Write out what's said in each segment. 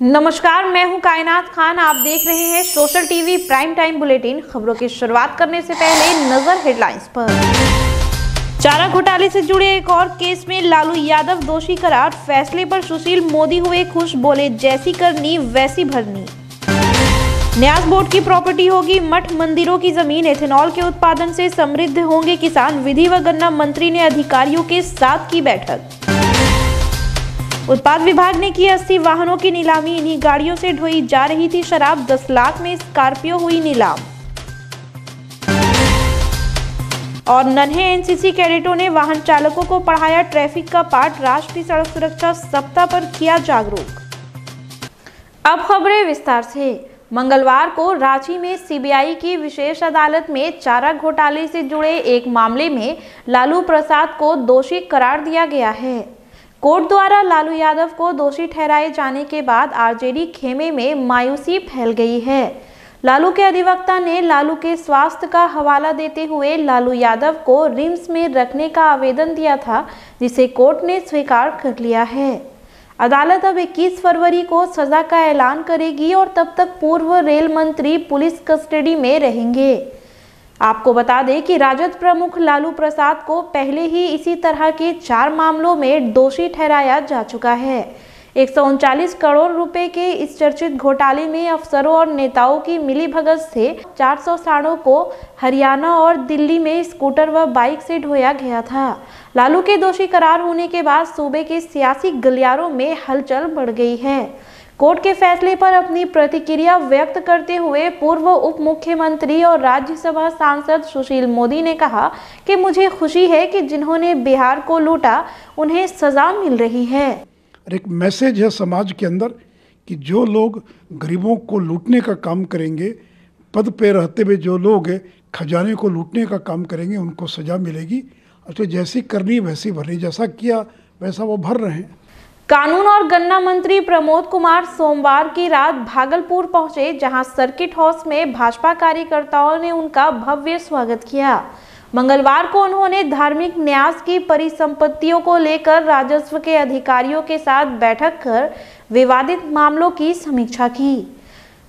नमस्कार, मैं हूं कायनात खान। आप देख रहे हैं social TV prime time bulletin. खबरों की शुरुआत करने से पहले नजर हेडलाइंस पर। चारा घोटाले से जुड़े एक और केस में लालू यादव दोषी करार। फैसले पर सुशील मोदी हुए खुश, बोले जैसी करनी वैसी भरनी। न्यास बोर्ड की प्रॉपर्टी होगी मठ मंदिरों की जमीन। एथेनॉल के उत्पादन से समृद्ध होंगे किसान। विधि व गन्ना मंत्री ने अधिकारियों के साथ की बैठक। उत्पाद विभाग ने की 80 वाहनों की नीलामी। इन्हीं गाड़ियों से ढोई जा रही थी शराब। 10 लाख में स्कॉर्पियो हुई नीलाम। और नन्हे एनसीसी कैडेटों ने वाहन चालकों को पढ़ाया ट्रैफिक का पाठ। राष्ट्रीय सड़क सुरक्षा सप्ताह पर किया जागरूक। अब खबरें विस्तार से। मंगलवार को रांची में सीबीआई की विशेष अदालत में चारा घोटाले से जुड़े एक मामले में लालू प्रसाद को दोषी करार दिया गया है। कोर्ट द्वारा लालू यादव को दोषी ठहराए जाने के बाद आरजेडी खेमे में मायूसी फैल गई है। लालू के अधिवक्ता ने लालू के स्वास्थ्य का हवाला देते हुए लालू यादव को रिम्स में रखने का आवेदन दिया था, जिसे कोर्ट ने स्वीकार कर लिया है। अदालत अब 21 फरवरी को सजा का ऐलान करेगी और तब तक पूर्व रेल मंत्री पुलिस कस्टडी में रहेंगे। आपको बता दें कि राजद प्रमुख लालू प्रसाद को पहले ही इसी तरह के 4 मामलों में दोषी ठहराया जा चुका है। 139 करोड़ रुपए के इस चर्चित घोटाले में अफसरों और नेताओं की मिलीभगत से 400 सांडों को हरियाणा और दिल्ली में स्कूटर व बाइक से ढोया गया था। लालू के दोषी करार होने के बाद सूबे के सियासी गलियारों में हलचल बढ़ गई है। कोर्ट के फैसले पर अपनी प्रतिक्रिया व्यक्त करते हुए पूर्व उप मुख्यमंत्री और राज्यसभा सांसद सुशील मोदी ने कहा कि मुझे खुशी है कि जिन्होंने बिहार को लूटा उन्हें सजा मिल रही है। एक मैसेज है समाज के अंदर कि जो लोग गरीबों को लूटने का काम करेंगे, पद पे रहते हुए जो लोग खजाने को लूटने का काम करेंगे, उनको सजा मिलेगी। तो जैसी करनी वैसी भरनी, जैसा किया वैसा वो भर रहे हैं। कानून और गन्ना मंत्री प्रमोद कुमार सोमवार की रात भागलपुर पहुंचे, जहां सर्किट हाउस में भाजपा कार्यकर्ताओं ने उनका भव्य स्वागत किया। मंगलवार को उन्होंने धार्मिक न्यास की परिसंपत्तियों को लेकर राजस्व के अधिकारियों के साथ बैठक कर विवादित मामलों की समीक्षा की।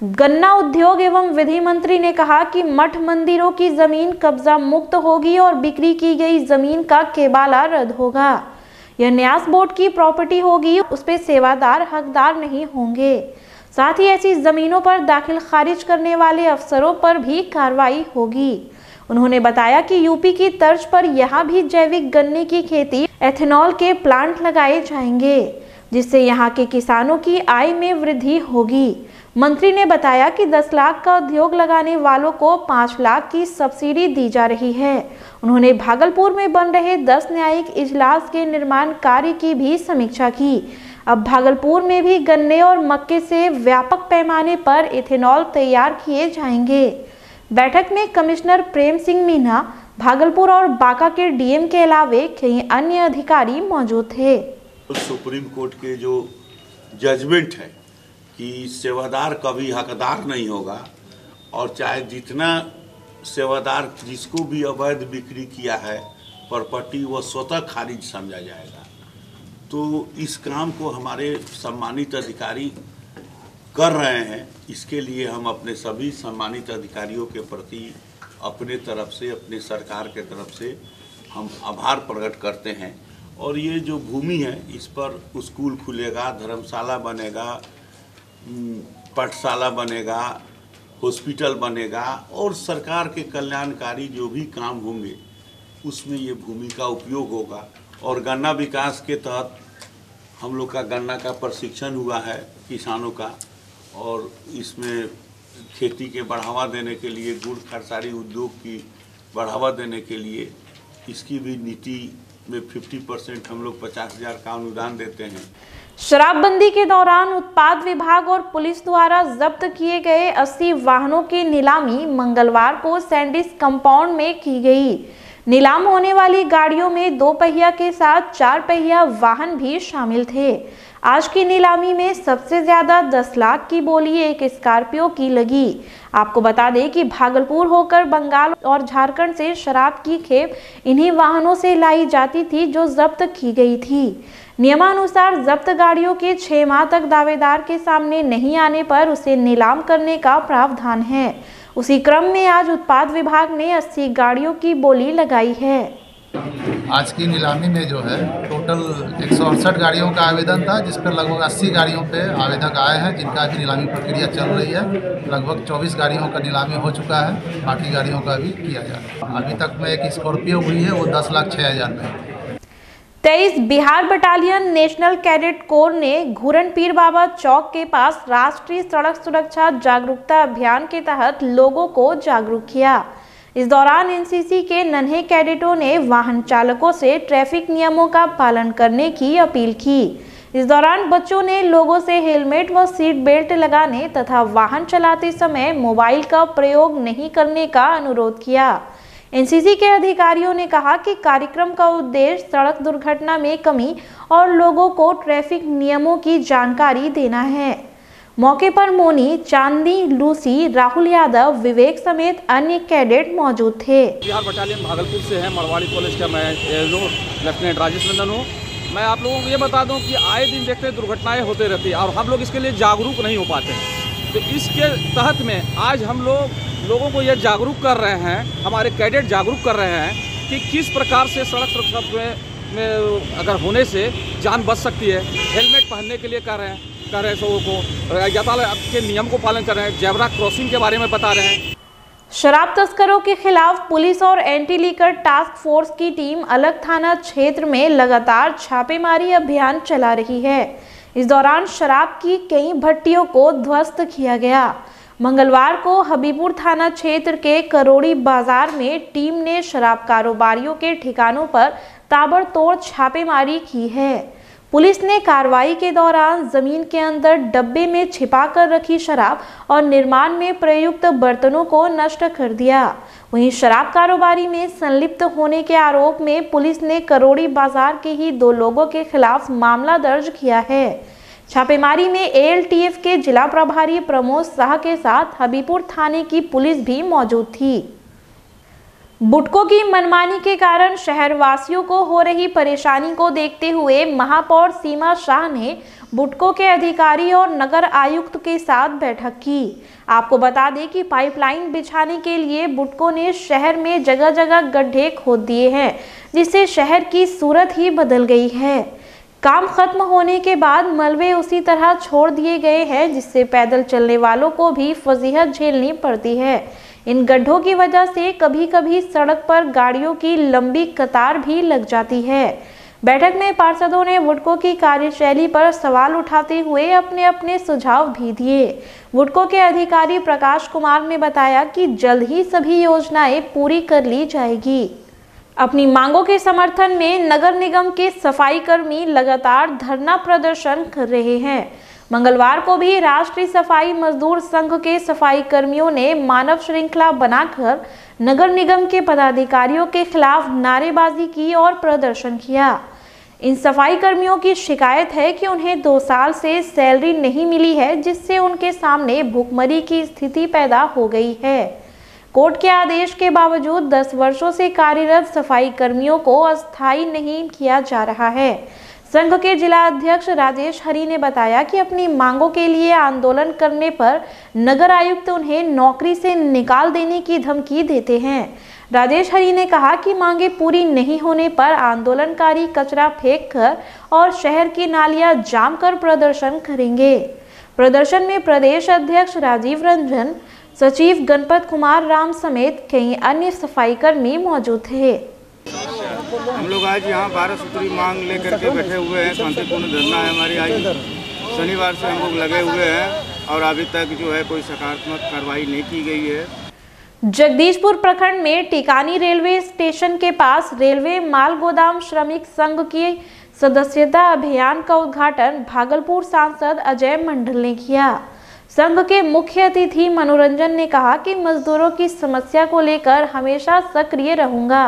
गन्ना उद्योग एवं विधि मंत्री ने कहा कि मठ मंदिरों की जमीन कब्जा मुक्त होगी और बिक्री की गई जमीन का केबाला रद्द होगा। यह न्यास बोर्ड की प्रॉपर्टी होगी, उस पे सेवादार हकदार नहीं होंगे। साथ ही ऐसी जमीनों पर दाखिल खारिज करने वाले अफसरों पर भी कार्रवाई होगी। उन्होंने बताया कि यूपी की तर्ज पर यहाँ भी जैविक गन्ने की खेती, एथेनॉल के प्लांट लगाए जाएंगे, जिससे यहाँ के किसानों की आय में वृद्धि होगी। मंत्री ने बताया कि 10 लाख का उद्योग लगाने वालों को 5 लाख की सब्सिडी दी जा रही है। उन्होंने भागलपुर में बन रहे 10 न्यायिक इजलास के निर्माण कार्य की भी समीक्षा की। अब भागलपुर में भी गन्ने और मक्के से व्यापक पैमाने पर इथेनॉल तैयार किए जाएंगे। बैठक में कमिश्नर प्रेम सिंह मीना, भागलपुर और बांका के डीएम के अलावे कई अन्य अधिकारी मौजूद थे। सुप्रीम कोर्ट के जो जजमेंट है कि सेवादार कभी हकदार नहीं होगा और चाहे जितना सेवादार जिसको भी अवैध बिक्री किया है प्रॉपर्टी, वो स्वतः खारिज समझा जाएगा। तो इस काम को हमारे सम्मानित अधिकारी कर रहे हैं। इसके लिए हम अपने सभी सम्मानित अधिकारियों के प्रति अपने तरफ से, अपने सरकार के तरफ से हम आभार प्रकट करते हैं। और ये जो भूमि है, इस पर स्कूल खुलेगा, धर्मशाला बनेगा, पाठशाला बनेगा, हॉस्पिटल बनेगा और सरकार के कल्याणकारी जो भी काम होंगे उसमें ये भूमि का उपयोग होगा। और गन्ना विकास के तहत हम लोग का गन्ना का प्रशिक्षण हुआ है किसानों का, और इसमें खेती के बढ़ावा देने के लिए, गुड़ खरसारी उद्योग की बढ़ावा देने के लिए इसकी भी नीति में 50% हम लोग 50,000 का अनुदान देते हैं। शराबबंदी के दौरान उत्पाद विभाग और पुलिस द्वारा जब्त किए गए 80 वाहनों की नीलामी मंगलवार को सैंडिस कंपाउंड में की गई। नीलाम होने वाली गाड़ियों में 2 पहिया के साथ 4 पहिया वाहन भी शामिल थे। आज की नीलामी में सबसे ज्यादा 10 लाख की बोली एक स्कॉर्पियो की लगी। आपको बता दें कि भागलपुर होकर बंगाल और झारखंड से शराब की खेप इन्हीं वाहनों से लाई जाती थी जो जब्त की गई थी। नियमानुसार जब्त गाड़ियों के 6 माह तक दावेदार के सामने नहीं आने पर उसे नीलाम करने का प्रावधान है। उसी क्रम में आज उत्पाद विभाग ने 80 गाड़ियों की बोली लगाई है। आज की नीलामी में जो है टोटल 168 गाड़ियों का आवेदन था, जिस पर लगभग 80 गाड़ियों पे आवेदक आए हैं, जिनका अभी नीलामी प्रक्रिया चल रही है। लगभग 24 गाड़ियों का नीलामी हो चुका है, बाकी गाड़ियों का भी किया जा रहा है। अभी तक में एक स्कॉर्पियो हुई है, वो 10,06,000 में। 23 Bihar battalion national cadet corps ने घूरन पीर बाबा चौक के पास राष्ट्रीय सड़क सुरक्षा जागरूकता अभियान के तहत लोगों को जागरूक किया। इस दौरान एनसीसी के नन्हे कैडेटों ने वाहन चालकों से ट्रैफिक नियमों का पालन करने की अपील की। इस दौरान बच्चों ने लोगों से हेलमेट व सीट बेल्ट लगाने तथा वाहन चलाते समय मोबाइल का प्रयोग नहीं करने का अनुरोध किया। एनसीसी के अधिकारियों ने कहा कि कार्यक्रम का उद्देश्य सड़क दुर्घटना में कमी और लोगों को ट्रैफिक नियमों की जानकारी देना है। मौके पर मोनी, चांदनी, लूसी, राहुल यादव, विवेक समेत अन्य कैडेट मौजूद थे। बिहार बटालियन भागलपुर से है, मरवाड़ी कॉलेज का मैं लेफ्टिनेंट राजेश नंदन हूँ। मैं आप लोगों को ये बता दूं कि आए दिन देखते हैं दुर्घटनाएं होते रहती है और हम लोग इसके लिए जागरूक नहीं हो पाते हैं। तो इसके तहत में आज हम लोगों को ये जागरूक कर रहे हैं, हमारे कैडेट जागरूक कर रहे हैं कि किस प्रकार से सड़क सुरक्षा में अगर होने से जान बच सकती है। हेलमेट पहनने के लिए कर रहे हैं लोगों को, यातायात के नियम को पालन कर रहे हैं, जेब्रा क्रॉसिंग के बारे में बता रहे हैं। शराब तस्करों के खिलाफ पुलिस और एंटी लीकर टास्क फोर्स की टीम अलग थाना क्षेत्र में लगातार छापेमारी अभियान चला रही है। इस दौरान शराब की कई भट्टियों को ध्वस्त किया गया। मंगलवार को हबीबपुर थाना क्षेत्र के करोड़ी बाजार में टीम ने शराब कारोबारियों के ठिकानों पर ताबड़तोड़ छापेमारी की है। पुलिस ने कार्रवाई के दौरान जमीन के अंदर डब्बे में छिपा कर रखी शराब और निर्माण में प्रयुक्त बर्तनों को नष्ट कर दिया। वहीं शराब कारोबारी में संलिप्त होने के आरोप में पुलिस ने करोड़ी बाजार के ही 2 लोगों के खिलाफ मामला दर्ज किया है। छापेमारी में एएलटीएफ के जिला प्रभारी प्रमोद शाह के साथ हबीबपुर थाने की पुलिस भी मौजूद थी। बुटकों की मनमानी के कारण शहरवासियों को हो रही परेशानी को देखते हुए महापौर सीमा शाह ने बुटको के अधिकारी और नगर आयुक्त के साथ बैठक की। आपको बता दें कि पाइपलाइन बिछाने के लिए बुटको ने शहर में जगह जगह गड्ढे खोद दिए हैं, जिससे शहर की सूरत ही बदल गई है। काम खत्म होने के बाद मलबे उसी तरह छोड़ दिए गए हैं, जिससे पैदल चलने वालों को भी फजीहत झेलनी पड़ती है। इन गड्ढों की वजह से कभी कभी सड़क पर गाड़ियों की लंबी कतार भी लग जाती है। बैठक में पार्षदों ने बुटको की कार्यशैली पर सवाल उठाते हुए अपने अपने सुझाव भी दिए। बुटको के अधिकारी प्रकाश कुमार ने बताया कि जल्द ही सभी योजनाएं पूरी कर ली जाएगी। अपनी मांगों के समर्थन में नगर निगम के सफाई कर्मी लगातार धरना प्रदर्शन कर रहे हैं। मंगलवार को भी राष्ट्रीय सफाई मजदूर संघ के सफाई कर्मियों ने मानव श्रृंखला बनाकर नगर निगम के पदाधिकारियों के खिलाफ नारेबाजी की और प्रदर्शन किया। इन सफाई कर्मियों की शिकायत है कि उन्हें 2 साल से सैलरी नहीं मिली है, जिससे उनके सामने भूखमरी की स्थिति पैदा हो गई है। कोर्ट के आदेश के बावजूद 10 वर्षों से कार्यरत सफाई कर्मियों को अस्थायी नहीं किया जा रहा है। संघ के जिला अध्यक्ष राजेश हरी ने बताया कि अपनी मांगों के लिए आंदोलन करने पर नगर आयुक्त उन्हें नौकरी से निकाल देने की धमकी देते हैं। राजेश हरी ने कहा कि मांगे पूरी नहीं होने पर आंदोलनकारी कचरा फेंककर और शहर की नालियां जाम कर प्रदर्शन करेंगे। प्रदर्शन में प्रदेश अध्यक्ष राजीव रंजन, सचिव गणपत कुमार राम समेत कई अन्य सफाई कर्मी मौजूद थे। हम लोग आज यहाँ 12 सूत्री मांग लेकर के बैठे हुए हैं। शांतिपूर्ण धरना है हमारी। आज शनिवार से हम लोग लगे हुए हैं और अभी तक जो है कोई सकारात्मक कार्रवाई नहीं की गई है। जगदीशपुर प्रखंड में टिकानी रेलवे स्टेशन के पास रेलवे माल गोदाम श्रमिक संघ की सदस्यता अभियान का उद्घाटन भागलपुर सांसद अजय मंडल ने किया। संघ के मुख्य अतिथि मनोरंजन ने कहा कि मजदूरों की समस्या को लेकर हमेशा सक्रिय रहूंगा।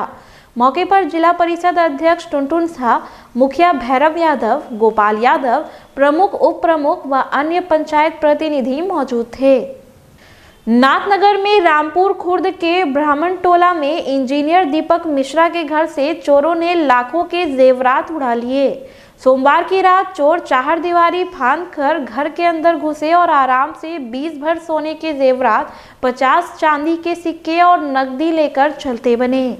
मौके पर जिला परिषद अध्यक्ष टुनटुन शाह, मुखिया भैरव यादव, गोपाल यादव, प्रमुख, उप प्रमुख व अन्य पंचायत प्रतिनिधि मौजूद थे। नाथनगर में रामपुर खुर्द के ब्राह्मण टोला में इंजीनियर दीपक मिश्रा के घर से चोरों ने लाखों के जेवरात उड़ा लिए। सोमवार की रात चोर चारदीवारी फांदकर घर के अंदर घुसे और आराम से 20 भर सोने के जेवरात, 50 चांदी के सिक्के और नकदी लेकर चलते बने।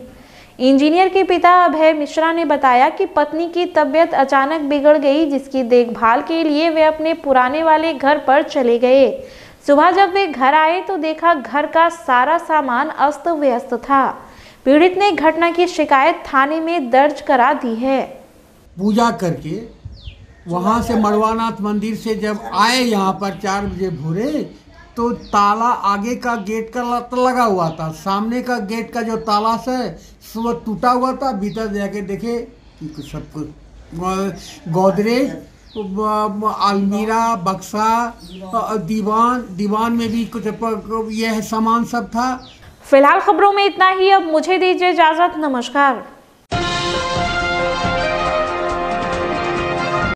इंजीनियर के पिता अभय मिश्रा ने बताया कि पत्नी की तबीयत अचानक बिगड़ गई, जिसकी देखभाल के लिए वे अपने पुराने वाले घर पर चले गए। सुबह जब वे घर आए तो देखा घर का सारा सामान अस्त व्यस्त था। पीड़ित ने घटना की शिकायत थाने में दर्ज करा दी है। पूजा करके वहाँ से मड़वानाथ मंदिर से जब आए यहाँ पर 4 बजे भोरे, तो ताला आगे का गेट का लगा हुआ था, सामने का गेट का जो ताला से वो टूटा हुआ था। भीतर जाके देखे कि सब कुछ गोदरेज, अलमीरा, बक्सा, दीवान में भी कुछ यह सामान सब था। फिलहाल खबरों में इतना ही। अब मुझे दीजिए इजाजत। नमस्कार।